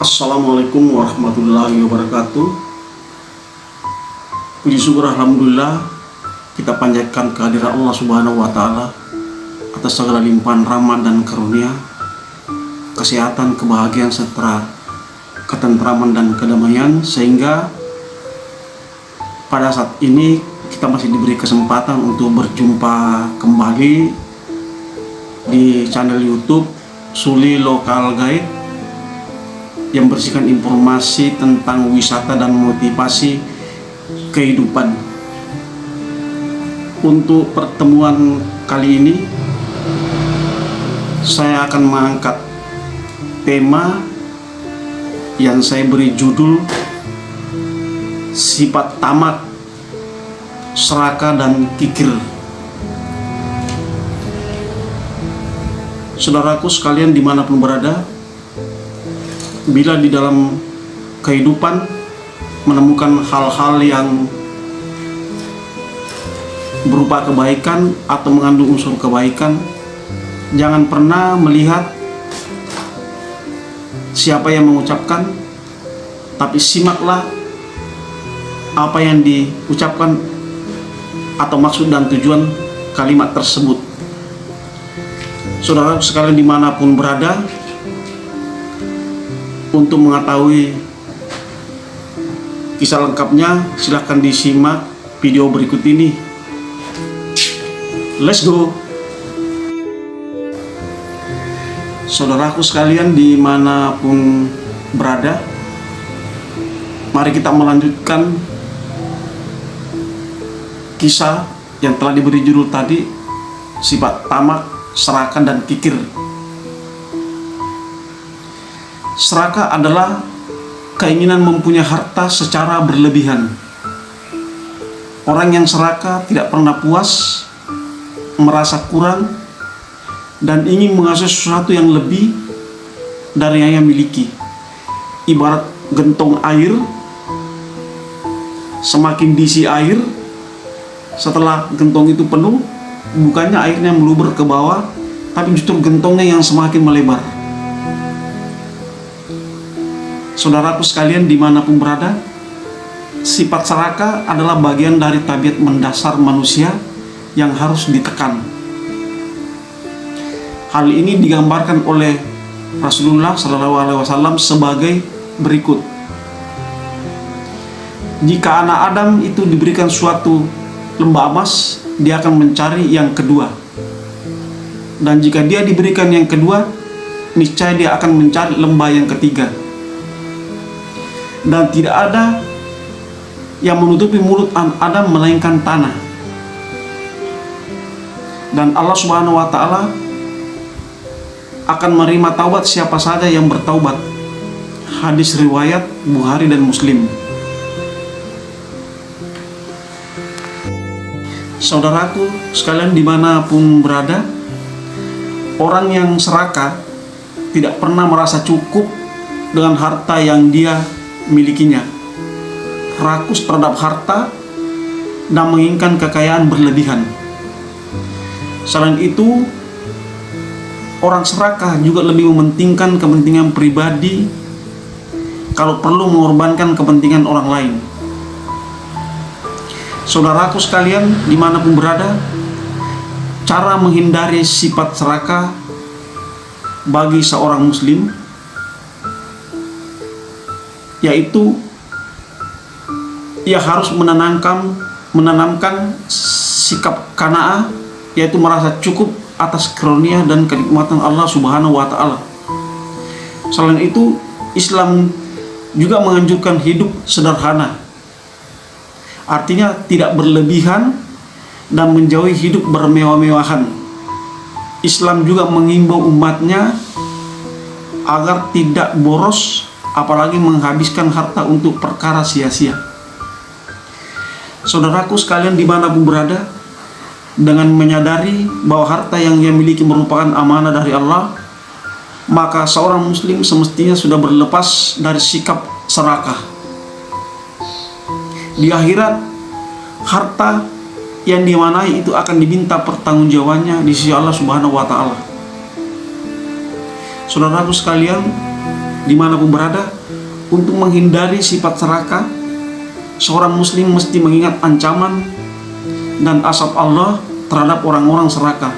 Assalamualaikum warahmatullahi wabarakatuh. Puji syukur alhamdulillah kita panjatkan kehadiran Allah Subhanahu wa taala atas segala limpahan rahmat dan karunia, kesehatan, kebahagiaan serta ketentraman dan kedamaian, sehingga pada saat ini kita masih diberi kesempatan untuk berjumpa kembali di channel YouTube Suli Local Guide yang berisikan informasi tentang wisata dan motivasi kehidupan. Untuk pertemuan kali ini saya akan mengangkat tema yang saya beri judul sifat tamak, serakah dan kikir. Saudaraku sekalian dimanapun berada, bila di dalam kehidupan menemukan hal-hal yang berupa kebaikan atau mengandung unsur kebaikan, jangan pernah melihat siapa yang mengucapkan, tapi simaklah apa yang diucapkan atau maksud dan tujuan kalimat tersebut. Saudara sekalian dimanapun berada, untuk mengetahui kisah lengkapnya, silahkan disimak video berikut ini. Let's go. Saudaraku sekalian dimanapun berada, mari kita melanjutkan kisah yang telah diberi judul tadi, sifat tamak, serakah dan kikir. Serakah adalah keinginan mempunyai harta secara berlebihan. Orang yang serakah tidak pernah puas, merasa kurang, dan ingin mengakses sesuatu yang lebih dari yang ia miliki. Ibarat gentong air, semakin diisi air, setelah gentong itu penuh, bukannya airnya meluber ke bawah, tapi justru gentongnya yang semakin melebar. Saudaraku sekalian dimanapun berada, sifat serakah adalah bagian dari tabiat mendasar manusia yang harus ditekan. Hal ini digambarkan oleh Rasulullah SAW sebagai berikut. Jika anak Adam itu diberikan suatu lembah emas, dia akan mencari yang kedua. Dan jika dia diberikan yang kedua, niscaya dia akan mencari lembah yang ketiga. Dan tidak ada yang menutupi mulut Adam melainkan tanah. Dan Allah Subhanahu wa taala akan menerima taubat siapa saja yang bertaubat. Hadis riwayat Bukhari dan Muslim. Saudaraku sekalian dimanapun berada, orang yang serakah tidak pernah merasa cukup dengan harta yang dia milikinya, rakus terhadap harta dan menginginkan kekayaan berlebihan. Selain itu, orang serakah juga lebih mementingkan kepentingan pribadi, kalau perlu mengorbankan kepentingan orang lain. Saudaraku sekalian dimanapun berada, cara menghindari sifat serakah bagi seorang muslim yaitu ia harus menanamkan sikap qanaah, yaitu merasa cukup atas karunia dan kenikmatan Allah Subhanahu wa taala. Selain itu, Islam juga menganjurkan hidup sederhana. Artinya tidak berlebihan dan menjauhi hidup bermewah-mewahan. Islam juga mengimbau umatnya agar tidak boros, apalagi menghabiskan harta untuk perkara sia-sia. Saudaraku sekalian dimanapun berada, dengan menyadari bahwa harta yang ia miliki merupakan amanah dari Allah, maka seorang muslim semestinya sudah berlepas dari sikap serakah. Di akhirat, harta yang dimanai itu akan diminta pertanggungjawabannya di sisi Allah Subhanahu wa taala. Saudaraku sekalian, dimanapun berada, untuk menghindari sifat serakah, seorang muslim mesti mengingat ancaman dan azab Allah terhadap orang-orang serakah.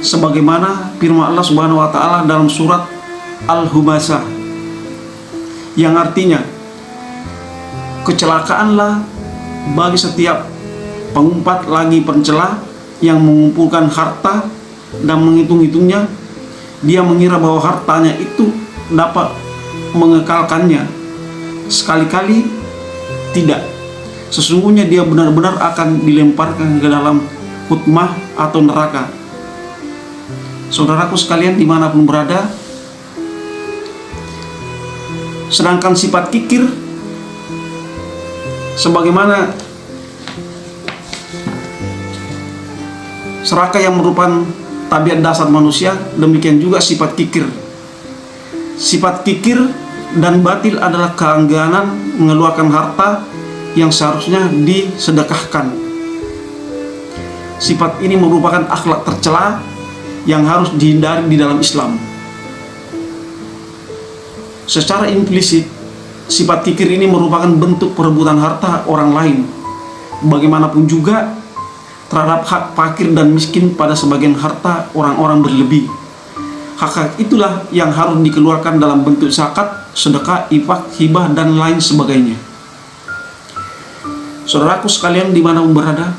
Sebagaimana firman Allah Subhanahu wa taala dalam surat Al-Humasah yang artinya, kecelakaanlah bagi setiap pengumpat lagi pencela yang mengumpulkan harta dan menghitung-hitungnya. Dia mengira bahwa hartanya itu dapat mengekalkannya. Sekali-kali tidak. Sesungguhnya dia benar-benar akan dilemparkan ke dalam hutmah atau neraka. Saudaraku sekalian dimanapun berada, sedangkan sifat kikir, sebagaimana serakah yang merupakan tabiat dasar manusia, demikian juga sifat kikir. Sifat kikir dan batil adalah keengganan mengeluarkan harta yang seharusnya disedekahkan. Sifat ini merupakan akhlak tercela yang harus dihindari di dalam Islam. Secara implisit, sifat kikir ini merupakan bentuk perebutan harta orang lain. Bagaimanapun juga terhadap hak fakir dan miskin pada sebagian harta orang-orang berlebih. Hak-hak itulah yang harus dikeluarkan dalam bentuk zakat, sedekah, infak, hibah, dan lain sebagainya. Saudaraku sekalian dimanapun berada,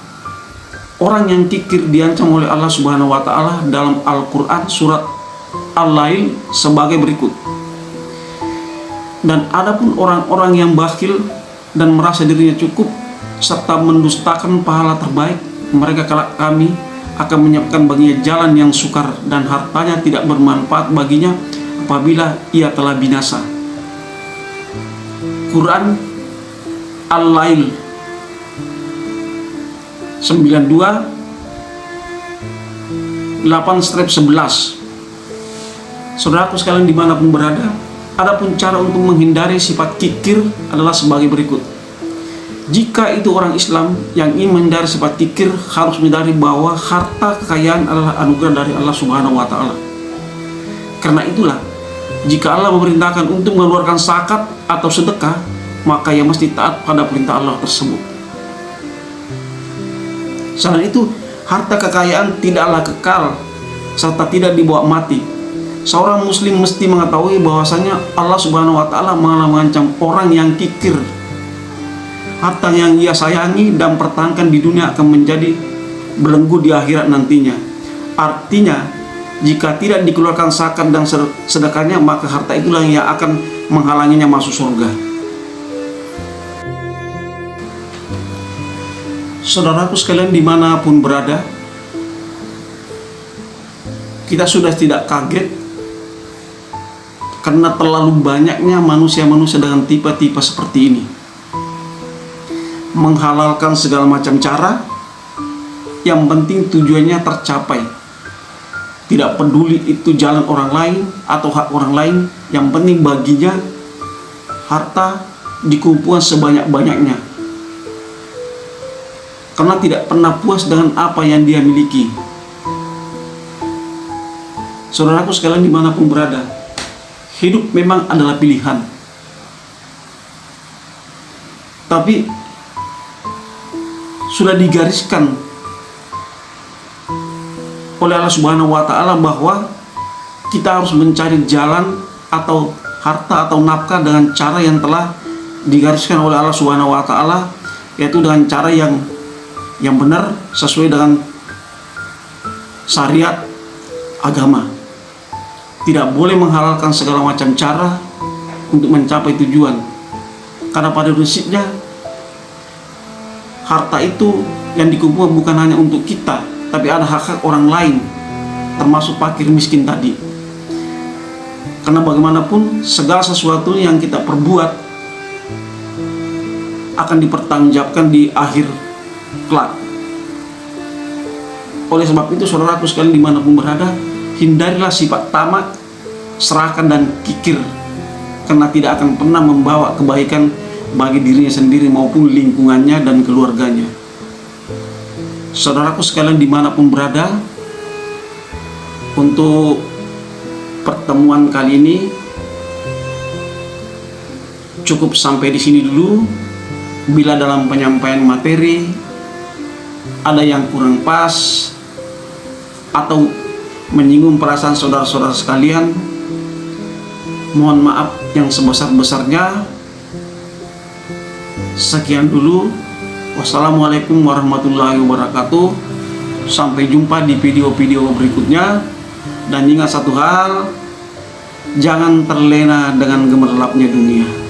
orang yang kikir diancam oleh Allah Subhanahu wa taala dalam Al-Quran surat Al-Lail sebagai berikut. Dan adapun orang-orang yang bakhil dan merasa dirinya cukup serta mendustakan pahala terbaik, mereka kelak kami akan menyiapkan baginya jalan yang sukar dan hartanya tidak bermanfaat baginya apabila ia telah binasa. Quran Al-Lail 92:8-11. Saudaraku sekalian dimanapun berada, adapun cara untuk menghindari sifat kikir adalah sebagai berikut. Jika itu orang Islam yang ingin menghindari sifat kikir, harus menyadari bahwa harta kekayaan adalah anugerah dari Allah Subhanahu wa taala. Karena itulah, jika Allah memerintahkan untuk mengeluarkan zakat atau sedekah, maka ia mesti taat pada perintah Allah tersebut. Selain itu, harta kekayaan tidaklah kekal serta tidak dibawa mati. Seorang muslim mesti mengetahui bahwasanya Allah Subhanahu wa taala mengancam orang yang kikir. Harta yang ia sayangi dan pertahankan di dunia akan menjadi belenggu di akhirat nantinya. Artinya, jika tidak dikeluarkan zakat dan sedekahnya, maka harta itulah yang akan menghalanginya masuk surga. Saudaraku sekalian dimanapun berada, kita sudah tidak kaget karena terlalu banyaknya manusia-manusia dengan tipe-tipe seperti ini, menghalalkan segala macam cara, yang penting tujuannya tercapai. Tidak peduli itu jalan orang lain atau hak orang lain, yang penting baginya harta dikumpulkan sebanyak-banyaknya, karena tidak pernah puas dengan apa yang dia miliki. Saudaraku sekalian dimanapun berada, hidup memang adalah pilihan, tapi sudah digariskan oleh Allah Subhanahu wa taala bahwa kita harus mencari jalan atau harta atau nafkah dengan cara yang telah digariskan oleh Allah Subhanahu wa taala, yaitu dengan cara yang benar sesuai dengan syariat agama. Tidak boleh menghalalkan segala macam cara untuk mencapai tujuan, karena pada prinsipnya harta itu yang dikumpulkan bukan hanya untuk kita, tapi ada hak-hak orang lain, termasuk fakir miskin tadi. Karena bagaimanapun segala sesuatu yang kita perbuat akan dipertanggungjawabkan di akhir kelak. Oleh sebab itu, saudaraku sekalian dimanapun berada, hindarilah sifat tamak, serakah, dan kikir, karena tidak akan pernah membawa kebaikan bagi dirinya sendiri maupun lingkungannya dan keluarganya. Saudaraku sekalian dimanapun berada, untuk pertemuan kali ini cukup sampai di sini dulu. Bila dalam penyampaian materi ada yang kurang pas atau menyinggung perasaan saudara-saudara sekalian, mohon maaf yang sebesar-besarnya. Sekian dulu. Wassalamualaikum warahmatullahi wabarakatuh. Sampai jumpa di video-video berikutnya. Dan ingat satu hal, jangan terlena dengan gemerlapnya dunia.